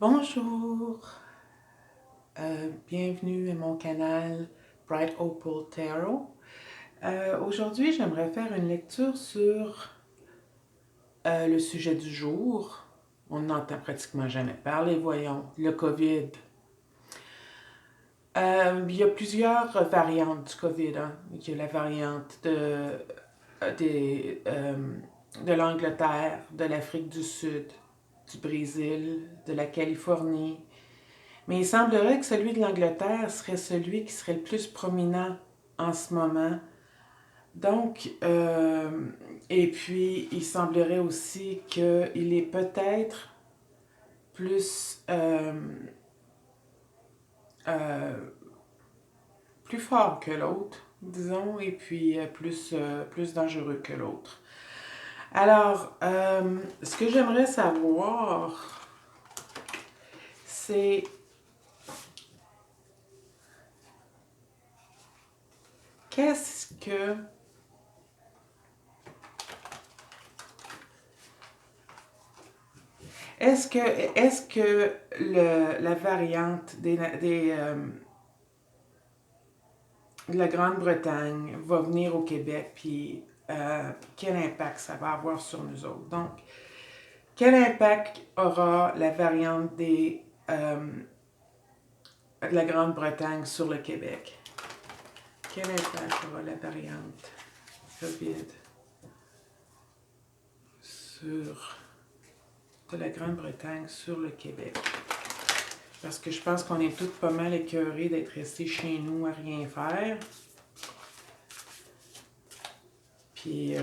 Bonjour, bienvenue à mon canal Bright Opal Tarot. Aujourd'hui, j'aimerais faire une lecture sur le sujet du jour. On n'entend pratiquement jamais parler, voyons, le COVID. Il y a plusieurs variantes du COVID, hein. Il y a la variante de l'Angleterre, de l'Afrique du Sud, du Brésil, de la Californie. Mais il semblerait que celui de l'Angleterre serait celui qui serait le plus prominent en ce moment. Donc, et puis, il semblerait aussi qu'il est peut-être plus, euh, plus fort que l'autre, disons, et puis plus dangereux que l'autre. Alors, ce que j'aimerais savoir, c'est qu'est-ce que est-ce que la variante de la Grande-Bretagne va venir au Québec, puis quel impact ça va avoir sur nous autres? Donc, quel impact aura la variante de la Grande-Bretagne sur le Québec? Quel impact aura la variante COVID de la Grande-Bretagne sur le Québec? Parce que je pense qu'on est tous pas mal écœurés d'être restés chez nous à rien faire. Puis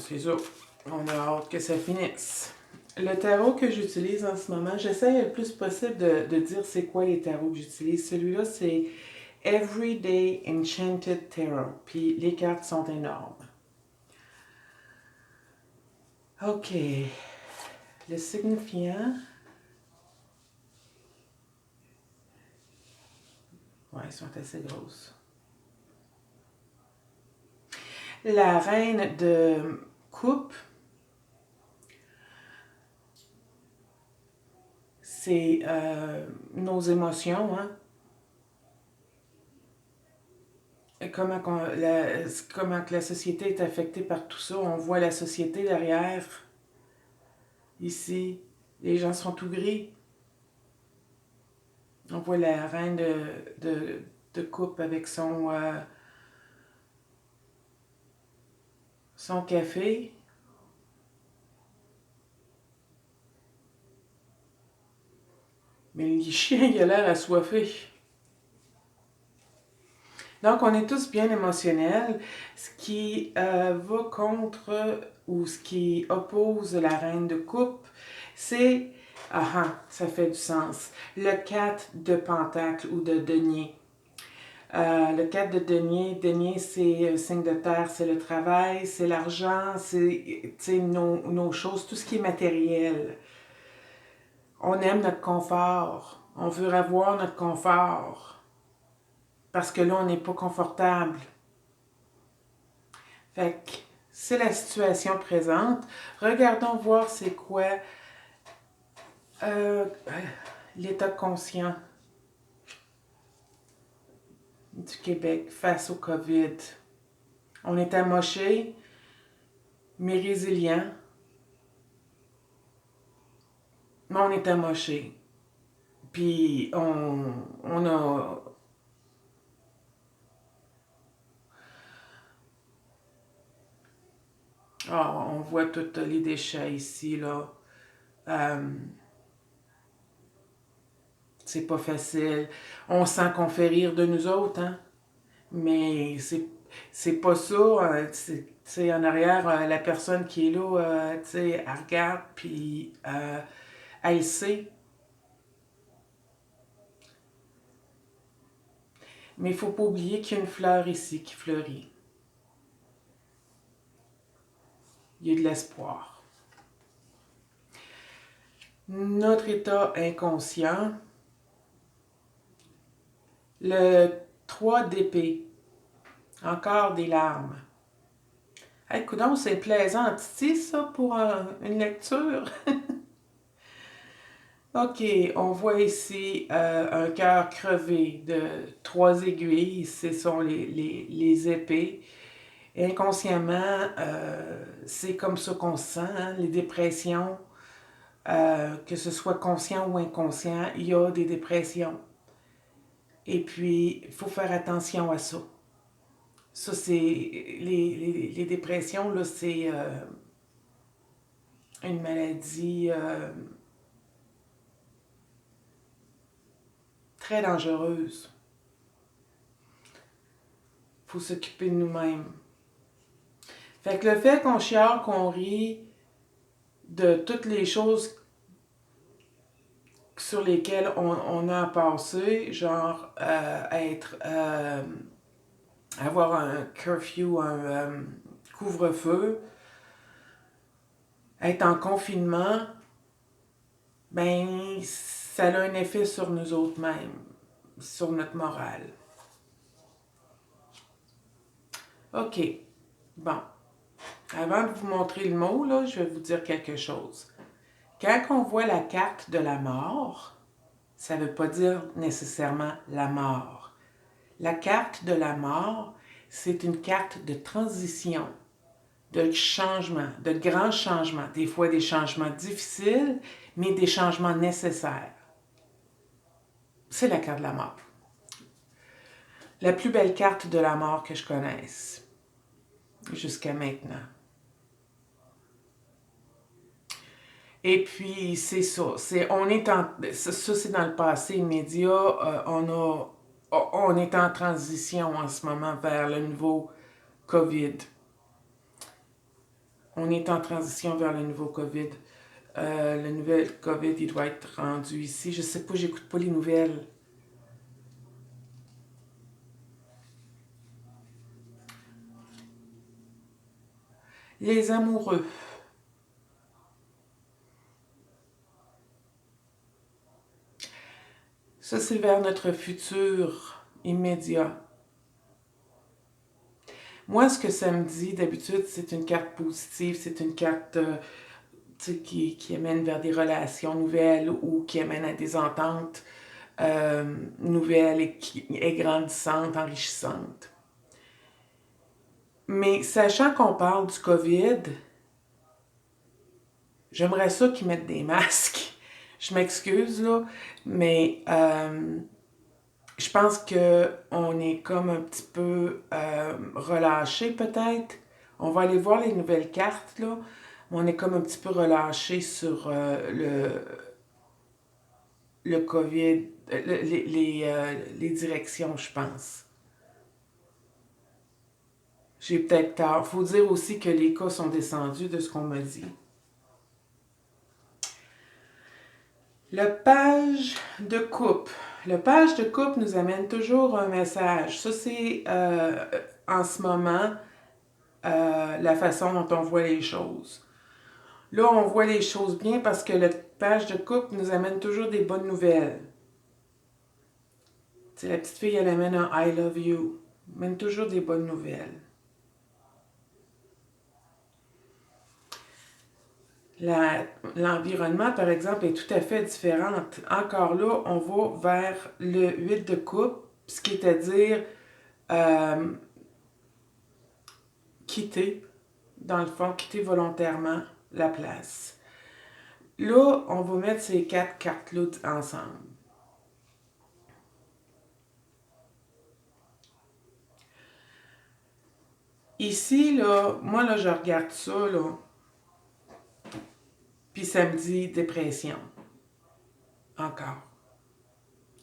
c'est ça, on a hâte que ça finisse. Le tarot que j'utilise en ce moment, j'essaie le plus possible de dire c'est quoi les tarots que j'utilise. Celui-là, c'est Everyday Enchanted Tarot. Puis les cartes sont énormes. OK. Le signifiant. Ouais, elles sont assez grosses. La reine de coupe, c'est nos émotions, hein? Comment que la société est affectée par tout ça. On voit la société derrière, ici. Les gens sont tout gris. On voit la reine de coupe avec son café. Mais le chien, il a l'air assoiffé. Donc, on est tous bien émotionnels. Ce qui va contre ou ce qui oppose la reine de coupe, c'est, ça fait du sens, le 4 de pentacle ou de denier. Le 4 de denier, c'est un signe de terre, c'est le travail, c'est l'argent, c'est nos choses, tout ce qui est matériel. On aime notre confort, on veut avoir notre confort, parce que là, on n'est pas confortable. Fait que c'est la situation présente. Regardons voir c'est quoi euh, l'état conscient du Québec face au COVID. On est amoché, mais résilient. Mais on est amoché. Puis on a... on voit tous les déchets ici, là. Euh, c'est pas facile. On sent qu'on fait rire de nous autres, hein? Mais c'est pas ça. C'est en arrière, la personne qui est là, elle regarde, puis elle sait. Mais il faut pas oublier qu'il y a une fleur ici qui fleurit. Il y a de l'espoir. Notre état inconscient, le 3 d'épée, encore des larmes. Hey, coudonc, c'est plaisant, Titi, ça, pour une lecture. OK, on voit ici un cœur crevé de 3 aiguilles. Ce sont les épées. Inconsciemment, c'est comme ça qu'on se sent, hein, les dépressions, que ce soit conscient ou inconscient, il y a des dépressions. Et puis, il faut faire attention à ça. Ça, c'est. Les dépressions, là, c'est une maladie très dangereuse. Il faut s'occuper de nous-mêmes. Fait que le fait qu'on chiale, qu'on rit de toutes les choses sur lesquelles on a à passer, genre avoir un curfew, un couvre-feu, être en confinement, ben ça a un effet sur nous autres mêmes, sur notre morale. OK. Bon. Avant de vous montrer le mot, là, je vais vous dire quelque chose. Quand on voit la carte de la mort, ça ne veut pas dire nécessairement la mort. La carte de la mort, c'est une carte de transition, de changement, de grands changements. Des fois des changements difficiles, mais des changements nécessaires. C'est la carte de la mort. La plus belle carte de la mort que je connaisse jusqu'à maintenant. Et puis, c'est ça. Ça, c'est dans le passé immédiat. On est en transition en ce moment vers le nouveau COVID. On est en transition vers le nouveau COVID. Le nouvel COVID, il doit être rendu ici. Je sais pas, j'écoute pas les nouvelles. Les amoureux. Ça, c'est vers notre futur immédiat. Moi, ce que ça me dit, d'habitude, c'est une carte positive, c'est une carte qui amène vers des relations nouvelles ou qui amène à des ententes nouvelles et qui est grandissante, enrichissante. Mais sachant qu'on parle du COVID, j'aimerais ça qu'ils mettent des masques. Je m'excuse, là, mais je pense qu'on est comme un petit peu relâché, peut-être. On va aller voir les nouvelles cartes, là. On est comme un petit peu relâché sur le COVID, les directions, je pense. J'ai peut-être tort. Il faut dire aussi que les cas sont descendus de ce qu'on m'a dit. Le page de coupe. Le page de coupe nous amène toujours un message. Ça, c'est en ce moment la façon dont on voit les choses. Là, on voit les choses bien parce que le page de coupe nous amène toujours des bonnes nouvelles. T'sais, la petite fille, elle amène un I love you. Elle amène toujours des bonnes nouvelles. L'environnement, par exemple, est tout à fait différent. Encore là, on va vers le 8 de coupe, ce qui est à dire euh, quitter, dans le fond, quitter volontairement la place. Là, on va mettre ces 4 cartes-là ensemble. Ici, là, moi, là, je regarde ça, là, puis ça me dit dépression. Encore.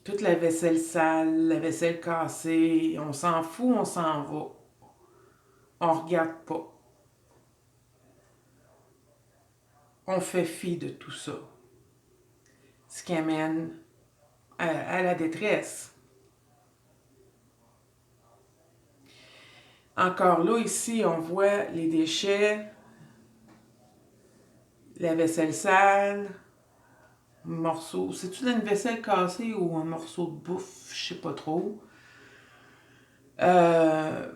Toute la vaisselle sale, la vaisselle cassée, on s'en fout, on s'en va. On regarde pas. On fait fi de tout ça. Ce qui amène à la détresse. Encore là, ici, on voit les déchets, la vaisselle sale, un morceau. C'est-tu une vaisselle cassée ou un morceau de bouffe? Je sais pas trop. Euh,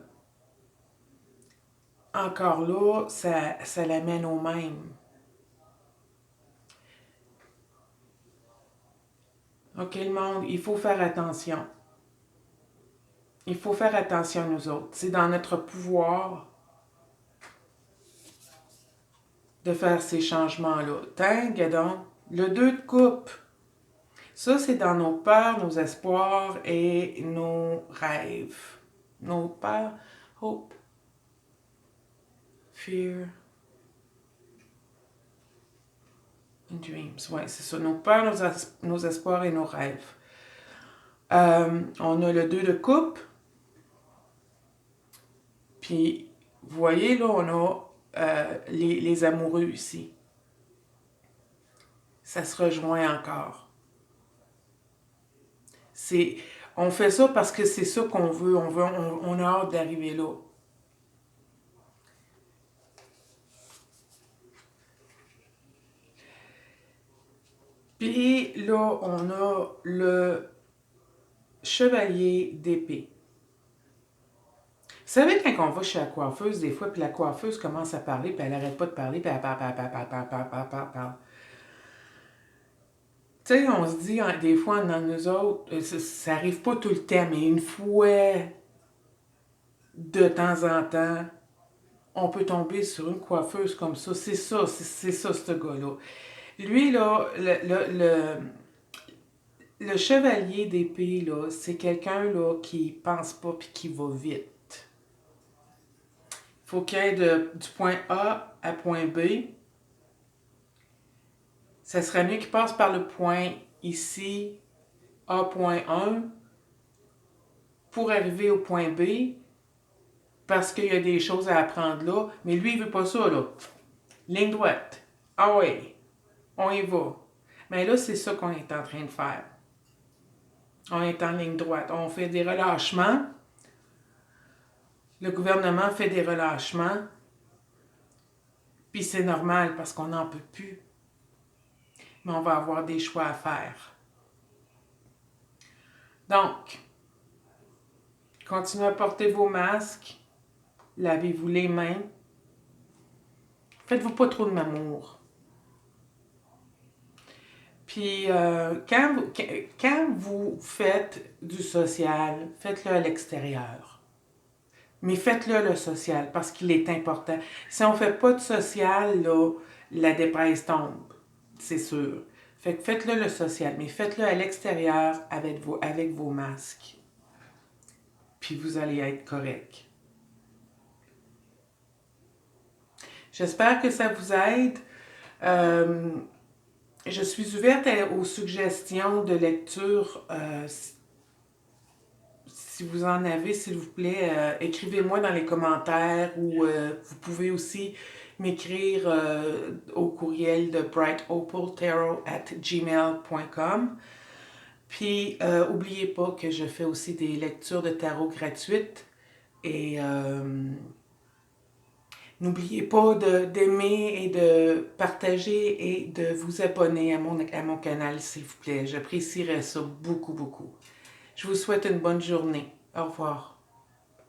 Encore là, ça l'amène au même. OK, le monde, il faut faire attention. Il faut faire attention à nous autres. C'est dans notre pouvoir de faire ces changements-là. Tingue donc, le 2 de coupe. Ça, c'est dans nos peurs, nos espoirs et nos rêves. Nos peurs, hope, fear, and dreams. Oui, c'est ça. Nos peurs, nos espoirs et nos rêves. On a le 2 de coupe. Puis, vous voyez, là, on a les amoureux ici. Ça se rejoint encore. On fait ça parce que c'est ça qu'on veut. On a hâte d'arriver là. Puis là, on a le chevalier d'épée. Vous savez, quand on va chez la coiffeuse, des fois, puis la coiffeuse commence à parler, puis elle n'arrête pas de parler, puis elle parle. Tu sais, on se dit, des fois, dans nous autres, ça n'arrive pas tout le temps, mais une fois, de temps en temps, on peut tomber sur une coiffeuse comme ça. C'est ça, ce gars-là. Lui, là, le chevalier d'épée, là, c'est quelqu'un, là, qui pense pas puis qui va vite. Il faut qu'il aille du point A à point B. Ça serait mieux qu'il passe par le point ici, A.1, pour arriver au point B, parce qu'il y a des choses à apprendre là. Mais lui, il veut pas ça, là. Ligne droite. Ah oui, on y va. Mais là, c'est ça qu'on est en train de faire. On est en ligne droite. On fait des relâchements. Le gouvernement fait des relâchements. Puis c'est normal parce qu'on n'en peut plus. Mais on va avoir des choix à faire. Donc, continuez à porter vos masques. Lavez-vous les mains. Faites-vous pas trop de mamour. Puis, quand vous faites du social, faites-le à l'extérieur. Mais faites-le le social parce qu'il est important. Si on ne fait pas de social, là, la dépresse tombe. C'est sûr. Fait que faites-le le social, mais faites-le à l'extérieur avec vos masques. Puis vous allez être correct. J'espère que ça vous aide. Je suis ouverte aux suggestions de lecture. Si vous en avez, s'il vous plaît, écrivez-moi dans les commentaires ou vous pouvez aussi m'écrire au courriel de brightopaltarot@gmail.com. Puis, n'oubliez pas que je fais aussi des lectures de tarot gratuites et n'oubliez pas d'aimer et de partager et de vous abonner à mon canal, s'il vous plaît. J'apprécierais ça beaucoup, beaucoup. Je vous souhaite une bonne journée. Au revoir.